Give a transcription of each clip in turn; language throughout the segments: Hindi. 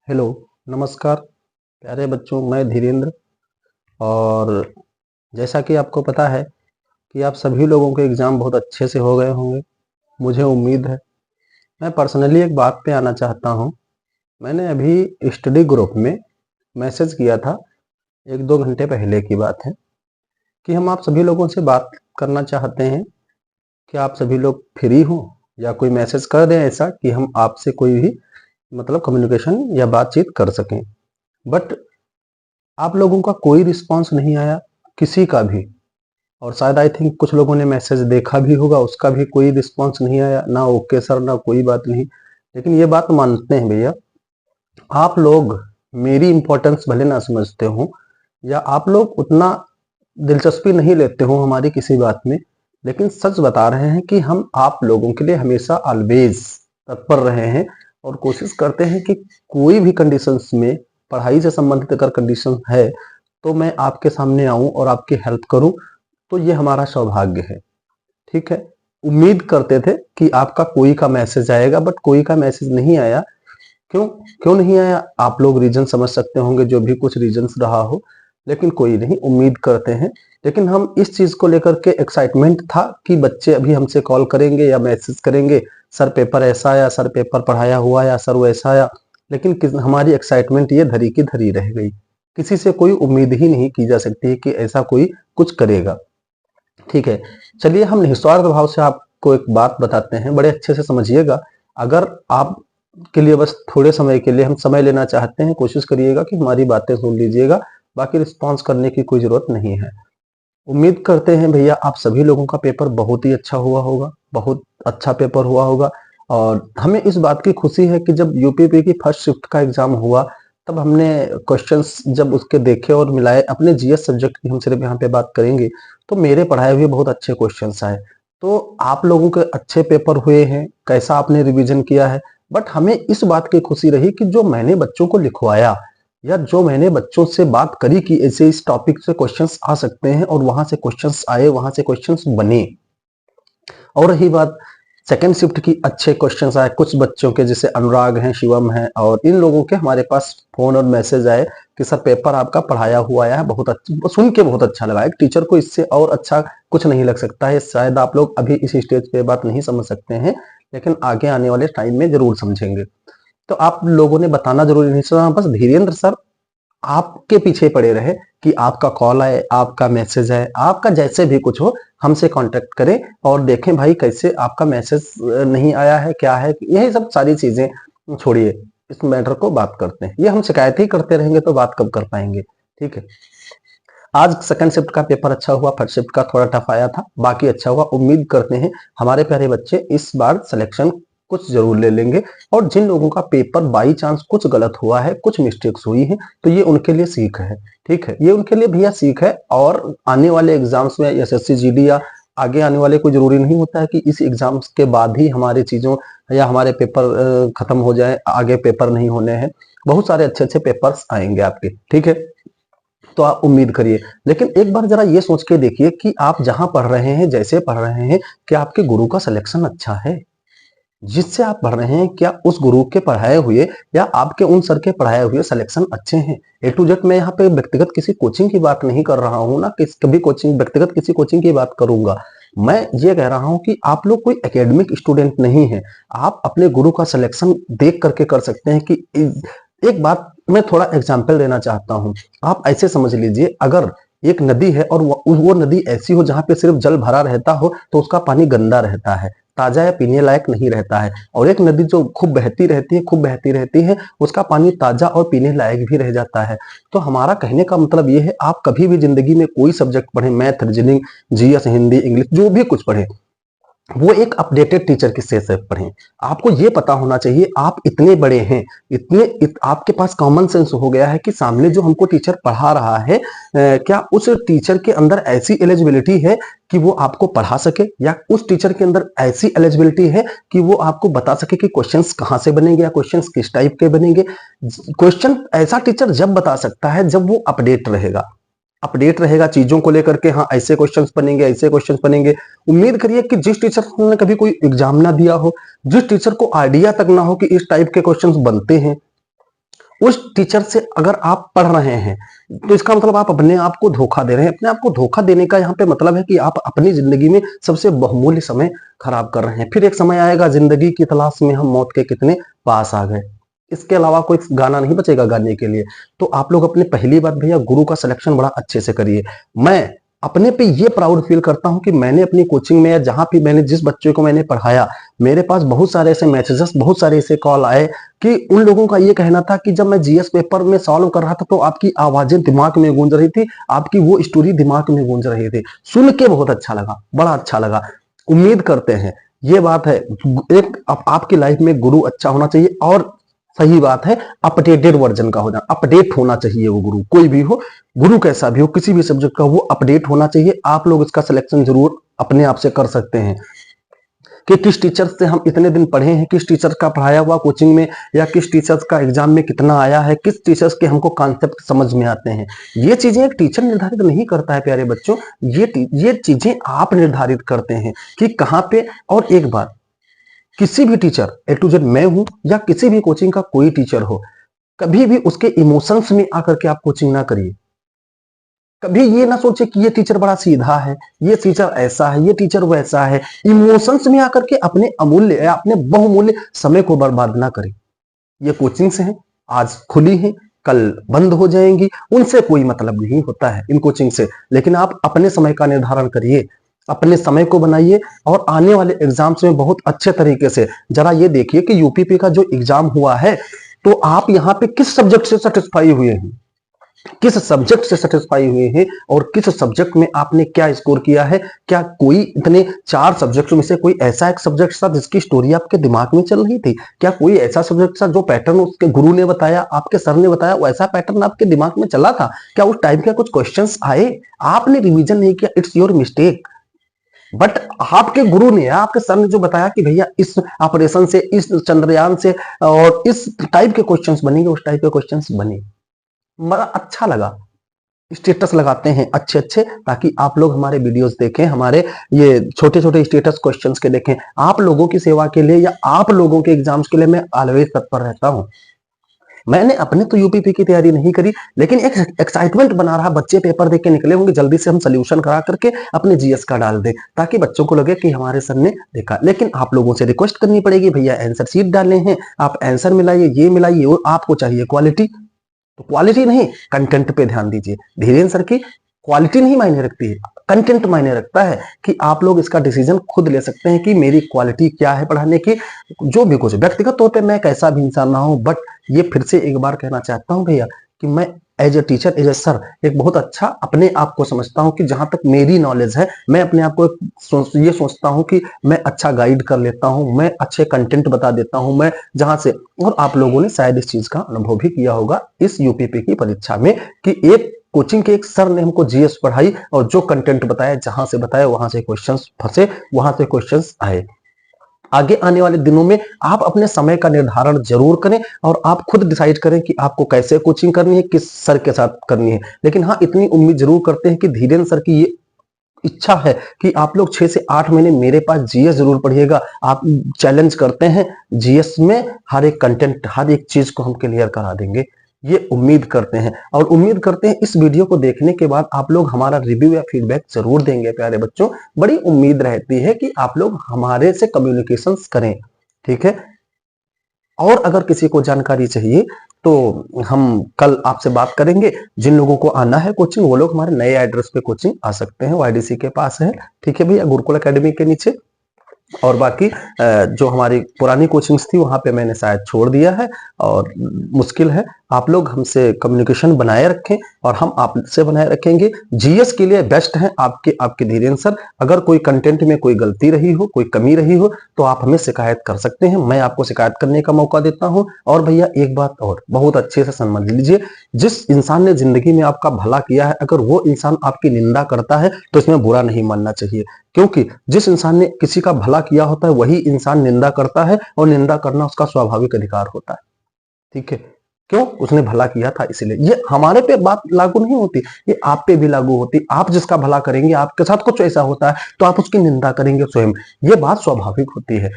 हेलो, नमस्कार प्यारे बच्चों, मैं धीरेन्द्र। और जैसा कि आपको पता है कि आप सभी लोगों के एग्ज़ाम बहुत अच्छे से हो गए होंगे, मुझे उम्मीद है। मैं पर्सनली एक बात पे आना चाहता हूँ। मैंने अभी स्टडी ग्रुप में मैसेज किया था, 1-2 घंटे पहले की बात है, कि हम आप सभी लोगों से बात करना चाहते हैं कि आप सभी लोग फ्री हो या कोई मैसेज कर दें ऐसा कि हम आपसे कोई भी मतलब कम्युनिकेशन या बातचीत कर सकें। बट आप लोगों का कोई रिस्पॉन्स नहीं आया, किसी का भी। और शायद आई थिंक कुछ लोगों ने मैसेज देखा भी होगा, उसका भी कोई रिस्पॉन्स नहीं आया, ना ओके सर ना कोई बात नहीं। लेकिन ये बात मानते हैं भैया, आप लोग मेरी इंपॉर्टेंस भले ना समझते हो या आप लोग उतना दिलचस्पी नहीं लेते हो हमारी किसी बात में, लेकिन सच बता रहे हैं कि हम आप लोगों के लिए हमेशा ऑलवेज तत्पर रहे हैं और कोशिश करते हैं कि कोई भी कंडीशंस में, पढ़ाई से संबंधित अगर कंडीशन है तो मैं आपके सामने आऊं और आपकी हेल्प करूं, तो ये हमारा सौभाग्य है। ठीक है, उम्मीद करते थे कि आपका कोई का मैसेज आएगा, बट कोई का मैसेज नहीं आया। क्यों क्यों नहीं आया, आप लोग रीजन समझ सकते होंगे, जो भी कुछ रीजंस रहा हो। लेकिन कोई नहीं, उम्मीद करते हैं। लेकिन हम इस चीज को लेकर के एक्साइटमेंट था कि बच्चे अभी हमसे कॉल करेंगे या मैसेज करेंगे, सर पेपर ऐसा आया, सर पेपर पढ़ाया हुआ आया, सर वैसा आया। लेकिन हमारी एक्साइटमेंट ये धरी की धरी रह गई। किसी से कोई उम्मीद ही नहीं की जा सकती है कि ऐसा कोई कुछ करेगा। ठीक है, चलिए हम निस्वार्थ भाव से आपको एक बात बताते हैं, बड़े अच्छे से समझिएगा। अगर आप के लिए बस थोड़े समय के लिए हम समय लेना चाहते हैं, कोशिश करिएगा कि हमारी बातें सुन लीजिएगा। बाकी रिस्पॉन्स करने की कोई जरूरत नहीं है। उम्मीद करते हैं भैया आप सभी लोगों का पेपर बहुत ही अच्छा हुआ होगा, बहुत अच्छा पेपर हुआ होगा। और हमें इस बात की खुशी है कि जब यूपीपी की फर्स्ट शिफ्ट का एग्जाम हुआ, तब हमने क्वेश्चंस जब उसके देखे और मिलाए, अपने जीएस सब्जेक्ट की हम सिर्फ यहाँ पे बात करेंगे, तो मेरे पढ़ाए हुए बहुत अच्छे क्वेश्चंस आए। तो आप लोगों के अच्छे पेपर हुए हैं, कैसा आपने रिवीजन किया है। बट हमें इस बात की खुशी रही कि जो मैंने बच्चों को लिखवाया या जो मैंने बच्चों से बात करी कि ऐसे इस टॉपिक से क्वेश्चंस आ सकते हैं, और वहां से क्वेश्चंस आए, वहां से क्वेश्चंस बने। और रही बात सेकेंड शिफ्ट की, अच्छे क्वेश्चंस आए कुछ बच्चों के, जैसे अनुराग हैं, शिवम हैं, और इन लोगों के हमारे पास फोन और मैसेज आए कि सर पेपर आपका पढ़ाया हुआ आया है, बहुत अच्छा, सुन के बहुत अच्छा लगा। एक टीचर को इससे और अच्छा कुछ नहीं लग सकता है। शायद आप लोग अभी इस स्टेज पे बात नहीं समझ सकते हैं, लेकिन आगे आने वाले टाइम में जरूर समझेंगे। तो आप लोगों ने बताना जरूरी नहीं समझा, बस धीरेन्द्र सर आपके पीछे पड़े रहे कि आपका कॉल आए, आपका मैसेज आए, आपका जैसे भी कुछ हो हमसे कांटेक्ट करें और देखें भाई कैसे आपका मैसेज नहीं आया है, क्या है, यही सब सारी चीजें छोड़िए, इस मैटर को बात करते हैं। ये हम शिकायत ही करते रहेंगे तो बात कब कर पाएंगे। ठीक है, आज सेकंड शिफ्ट का पेपर अच्छा हुआ, फर्स्ट शिफ्ट का थोड़ा टफ आया था, बाकी अच्छा हुआ। उम्मीद करते हैं हमारे प्यारे बच्चे इस बार सिलेक्शन कुछ जरूर ले लेंगे। और जिन लोगों का पेपर बाई चांस कुछ गलत हुआ है, कुछ मिस्टेक्स हुई है, तो ये उनके लिए सीख है। ठीक है, ये उनके लिए भैया सीख है। और आने वाले एग्जाम्स में एसएससी जीडी या आगे आने वाले, कोई जरूरी नहीं होता है कि इस एग्जाम्स के बाद ही हमारी चीजों या हमारे पेपर खत्म हो जाए, आगे पेपर नहीं होने हैं। बहुत सारे अच्छे अच्छे पेपर्स आएंगे आपके। ठीक है, तो आप उम्मीद करिए। लेकिन एक बार जरा ये सोच के देखिए कि आप जहां पढ़ रहे हैं, जैसे पढ़ रहे हैं, क्या आपके गुरु का सिलेक्शन अच्छा है? जिससे आप पढ़ रहे हैं, क्या उस गुरु के पढ़ाए हुए या आपके उन सर के पढ़ाए हुए सिलेक्शन अच्छे हैं? ए टू जेड मैं यहाँ पे व्यक्तिगत किसी कोचिंग की बात नहीं कर रहा हूँ ना, कभी कोचिंग, व्यक्तिगत किसी कोचिंग की बात करूंगा। मैं ये कह रहा हूँ कि आप लोग कोई एकेडमिक स्टूडेंट नहीं है। आप अपने गुरु का सिलेक्शन देख करके कर सकते हैं कि एक बात मैं थोड़ा एग्जाम्पल देना चाहता हूँ। आप ऐसे समझ लीजिए, अगर एक नदी है और वो नदी ऐसी हो जहां पे सिर्फ जल भरा रहता हो, तो उसका पानी गंदा रहता है, ताजा या पीने लायक नहीं रहता है। और एक नदी जो खूब बहती रहती है, खूब बहती रहती है, उसका पानी ताजा और पीने लायक भी रह जाता है। तो हमारा कहने का मतलब ये है, आप कभी भी जिंदगी में कोई सब्जेक्ट पढ़ें, math, reasoning, GS, Hindi, English, जो भी कुछ पढ़ें, वो एक अपडेटेड टीचर की से पढ़ें। आपको ये पता होना चाहिए, आप इतने बड़े हैं, आपके पास कॉमन सेंस हो गया है कि सामने जो हमको टीचर पढ़ा रहा है, क्या उस टीचर के अंदर ऐसी एलिजिबिलिटी है कि वो आपको पढ़ा सके, या उस टीचर के अंदर ऐसी एलिजिबिलिटी है कि वो आपको बता सके कि क्वेश्चंस कहाँ से बनेंगे या क्वेश्चंस किस टाइप के बनेंगे। क्वेश्चन ऐसा टीचर जब बता सकता है जब वो अपडेट रहेगा चीजों को लेकर के। हाँ, ऐसे क्वेश्चंस बनेंगे, ऐसे क्वेश्चंस बनेंगे। उम्मीद करिए कि जिस टीचर ने कभी कोई एग्जाम ना दिया हो, जिस टीचर को आइडिया तक ना हो कि इस टाइप के क्वेश्चंस बनते हैं, उस टीचर से अगर आप पढ़ रहे हैं तो इसका मतलब आप अपने आप को धोखा दे रहे हैं। अपने आप को धोखा देने का यहाँ पे मतलब है कि आप अपनी जिंदगी में सबसे बहुमूल्य समय खराब कर रहे हैं। फिर एक समय आएगा, जिंदगी की तलाश में हम मौत के कितने पास आ गए, इसके अलावा कोई गाना नहीं बचेगा गाने के लिए। तो आप लोग अपने, पहली बात भैया, गुरु का सिलेक्शन बड़ा अच्छे से करिए। मैं अपने पे ये प्राउड फील करता हूं कि मैंने अपनी कोचिंग में या जहां भी मैंने जिस बच्चे को मैंने पढ़ाया, मेरे पास बहुत सारे ऐसे मैसेजेस, बहुत सारे ऐसे कॉल आए कि उन लोगों का ये कहना था कि जब मैं जीएस पेपर में सॉल्व कर रहा था तो आपकी आवाजें दिमाग में गूंज रही थी, आपकी वो स्टोरी दिमाग में गूंज रही थी। सुन के बहुत अच्छा लगा, बड़ा अच्छा लगा। उम्मीद करते हैं, ये बात है, एक आपकी लाइफ में गुरु अच्छा होना चाहिए। और सही बात है, अपडेटेड वर्जन का हो जाना, अपडेट होना चाहिए वो गुरु, कोई भी हो, गुरु कैसा भी हो, किसी भी सब्जेक्ट का, वो अपडेट होना चाहिए। आप लोग इसका सिलेक्शन जरूर अपने आप से कर सकते हैं कि किस टीचर से हम इतने दिन पढ़े हैं, किस टीचर का पढ़ाया हुआ कोचिंग में या किस टीचर का एग्जाम में कितना आया है, किस टीचर्स के हमको कॉन्सेप्ट समझ में आते हैं। ये चीजें एक टीचर निर्धारित नहीं करता है प्यारे बच्चों, ये चीजें आप निर्धारित करते हैं कि कहाँ पे। और एक बात, किसी भी टीचर, ए टू जेड मैं हूं या किसी भी कोचिंग का कोई टीचर हो, कभी भी उसके इमोशंस में आकर के आप कोचिंग ना करिए। कभी ये ना सोचे कि ये टीचर बड़ा सीधा है, ये टीचर ऐसा है, ये टीचर वैसा है। इमोशंस में आकर के अपने अमूल्य या अपने बहुमूल्य समय को बर्बाद ना करें। ये कोचिंग्स हैं, आज खुली हैं, कल बंद हो जाएंगी, उनसे कोई मतलब नहीं होता है इन कोचिंग से। लेकिन आप अपने समय का निर्धारण करिए, अपने समय को बनाइए और आने वाले एग्जाम्स में बहुत अच्छे तरीके से। जरा ये देखिए कि यूपीपी का जो एग्जाम हुआ है, तो आप यहाँ पे किस सब्जेक्ट से सेटिस्फाई हुए हैं, किस सब्जेक्ट से सेटिस्फाई हुए हैं और किस सब्जेक्ट में आपने क्या स्कोर किया है। क्या कोई इतने 4 सब्जेक्ट में से कोई ऐसा एक सब्जेक्ट था जिसकी स्टोरी आपके दिमाग में चल रही थी? क्या कोई ऐसा सब्जेक्ट था जो पैटर्न उसके गुरु ने बताया, आपके सर ने बताया, वैसा पैटर्न आपके दिमाग में चला था? क्या उस टाइप के कुछ क्वेश्चंस आए, आपने रिवीजन नहीं किया, इट्स योर मिस्टेक। बट आपके गुरु ने, आपके सर ने जो बताया कि भैया इस ऑपरेशन से, इस चंद्रयान से और इस टाइप के क्वेश्चंस बनेंगे, उस टाइप के क्वेश्चंस बने, बड़ा अच्छा लगा। स्टेटस लगाते हैं अच्छे अच्छे, ताकि आप लोग हमारे वीडियोस देखें, हमारे ये छोटे छोटे स्टेटस क्वेश्चंस के देखें। आप लोगों की सेवा के लिए या आप लोगों के एग्जाम्स के लिए मैं ऑलवेज तत्पर रहता हूं। मैंने अपने तो यूपीपी की तैयारी नहीं करी, लेकिन एक एक्साइटमेंट बना रहा, बच्चे पेपर देख के निकले होंगे, जल्दी से हम सोल्यूशन करा करके अपने जीएस का डाल दें, ताकि बच्चों को लगे कि हमारे सर ने देखा। लेकिन आप लोगों से रिक्वेस्ट करनी पड़ेगी, भैया आंसर शीट डाले हैं, आप आंसर मिलाइए, ये मिलाइए, और आपको चाहिए क्वालिटी, तो क्वालिटी नहीं, कंटेंट पे ध्यान दीजिए। धीरेन्द्र सर की क्वालिटी नहीं मायने रखती है, कंटेंट मायने रखता है कि आप लोग इसका डिसीजन खुद ले सकते हैं कि मेरी क्वालिटी क्या है पढ़ाने की। जो भी कुछ व्यक्तिगत तौर पे मैं कैसा भी इंसान ना हूं, बट ये फिर से एक बार कहना चाहता हूं भैया कि मैं as a teacher, as a sir, एक बहुत अच्छा अपने आप को समझता हूं कि जहां तक मेरी नॉलेज है, मैं अपने आप को ये सोचता हूं कि मैं अच्छा गाइड कर लेता हूं, मैं अच्छे कंटेंट बता देता हूं, मैं जहां से। और आप लोगों ने शायद इस चीज का अनुभव भी किया होगा इस यूपीपी की परीक्षा में कि एक कोचिंग के एक सर ने हमको जीएस पढ़ाई और जो कंटेंट बताया, जहां से बताया वहां से क्वेश्चंस फंसे, वहां से क्वेश्चंस आए। आगे आने वाले दिनों में आप अपने समय का निर्धारण जरूर करें और आप खुद डिसाइड करें कि आपको कैसे कोचिंग करनी है, किस सर के साथ करनी है। लेकिन हाँ, इतनी उम्मीद जरूर करते हैं कि धीरेन्द्र सर की ये इच्छा है कि आप लोग 6 से 8 महीने मेरे पास जीएस जरूर पढ़िएगा। आप चैलेंज करते हैं, जीएस में हर एक कंटेंट, हर एक चीज को हम क्लियर करा देंगे, ये उम्मीद करते हैं। और उम्मीद करते हैं इस वीडियो को देखने के बाद आप लोग हमारा रिव्यू या फीडबैक जरूर देंगे प्यारे बच्चों। बड़ी उम्मीद रहती है कि आप लोग हमारे से कम्युनिकेशन करें, ठीक है। और अगर किसी को जानकारी चाहिए तो हम कल आपसे बात करेंगे। जिन लोगों को आना है कोचिंग, वो लोग हमारे नए एड्रेस पे कोचिंग आ सकते हैं, वाईडीसी के पास है, ठीक है भैया, गुरुकुल एकेडमी के नीचे। और बाकी जो हमारी पुरानी कोचिंग्स थी वहां पे मैंने शायद छोड़ दिया है और मुश्किल है। आप लोग हमसे कम्युनिकेशन बनाए रखें और हम आपसे बनाए रखेंगे। जीएस के लिए बेस्ट है आपके धीरेन्द्र सर। अगर कोई कंटेंट में कोई गलती रही हो, कोई कमी रही हो, तो आप हमें शिकायत कर सकते हैं, मैं आपको शिकायत करने का मौका देता हूं। और भैया एक बात और बहुत अच्छे से समझ लीजिए, जिस इंसान ने जिंदगी में आपका भला किया है, अगर वो इंसान आपकी निंदा करता है तो इसमें बुरा नहीं मानना चाहिए, क्योंकि जिस इंसान ने किसी का भला किया होता है वही इंसान निंदा करता है और निंदा करना उसका स्वाभाविक अधिकार होता है, ठीक है। क्यों? उसने भला किया था इसलिए। ये हमारे पे बात लागू नहीं होती, ये आप पे भी लागू होती। आप जिसका भला करेंगे, आपके साथ कुछ ऐसा होता है तो आप उसकी निंदा करेंगे स्वयं, ये बात स्वाभाविक होती है।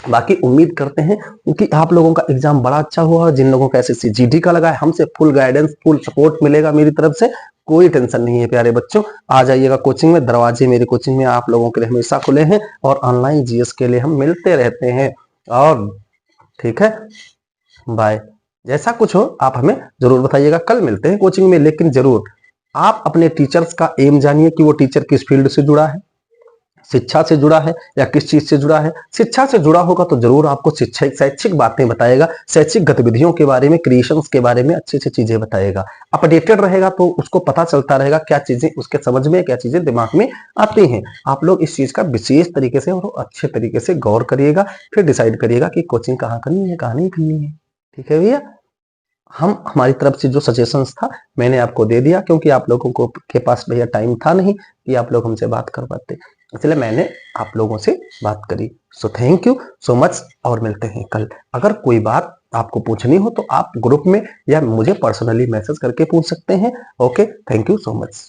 बाकी उम्मीद करते हैं कि आप लोगों का एग्जाम बड़ा अच्छा हुआ। जिन लोगों का एसएससी जीडी का लगा है, हमसे फुल गाइडेंस, फुल सपोर्ट मिलेगा मेरी तरफ से, कोई टेंशन नहीं है प्यारे बच्चों। आ जाइएगा कोचिंग में, दरवाजे मेरी कोचिंग में आप लोगों के लिए हमेशा खुले हैं और ऑनलाइन जीएस के लिए हम मिलते रहते हैं। और ठीक है, बाय। जैसा कुछ हो आप हमें जरूर बताइएगा। कल मिलते हैं कोचिंग में, लेकिन जरूर आप अपने टीचर्स का एम जानिए कि वो टीचर किस फील्ड से जुड़ा है, शिक्षा से जुड़ा है या किस चीज से जुड़ा है। शिक्षा से जुड़ा होगा तो जरूर आपको शिक्षा शैक्षिक बातें बताएगा, शैक्षिक गतिविधियों के बारे में, क्रिएशंस के बारे में अच्छी अच्छी चीजें बताएगा। अपडेटेड रहेगा तो उसको पता चलता रहेगा क्या चीजें उसके समझ में, क्या चीजें दिमाग में आती हैं। आप लोग इस चीज का विशेष तरीके से और अच्छे तरीके से गौर करिएगा, फिर डिसाइड करिएगा कि कोचिंग कहाँ करनी है, कहाँ नहीं करनी है। ठीक है भैया, हम हमारी तरफ से जो सजेशंस था मैंने आपको दे दिया, क्योंकि आप लोगों को के पास भैया टाइम था नहीं कि आप लोग हमसे बात कर पाते, इसलिए मैंने आप लोगों से बात करी। So thank you so much, और मिलते हैं कल। अगर कोई बात आपको पूछनी हो तो आप ग्रुप में या मुझे पर्सनली मैसेज करके पूछ सकते हैं। Okay, thank you so much.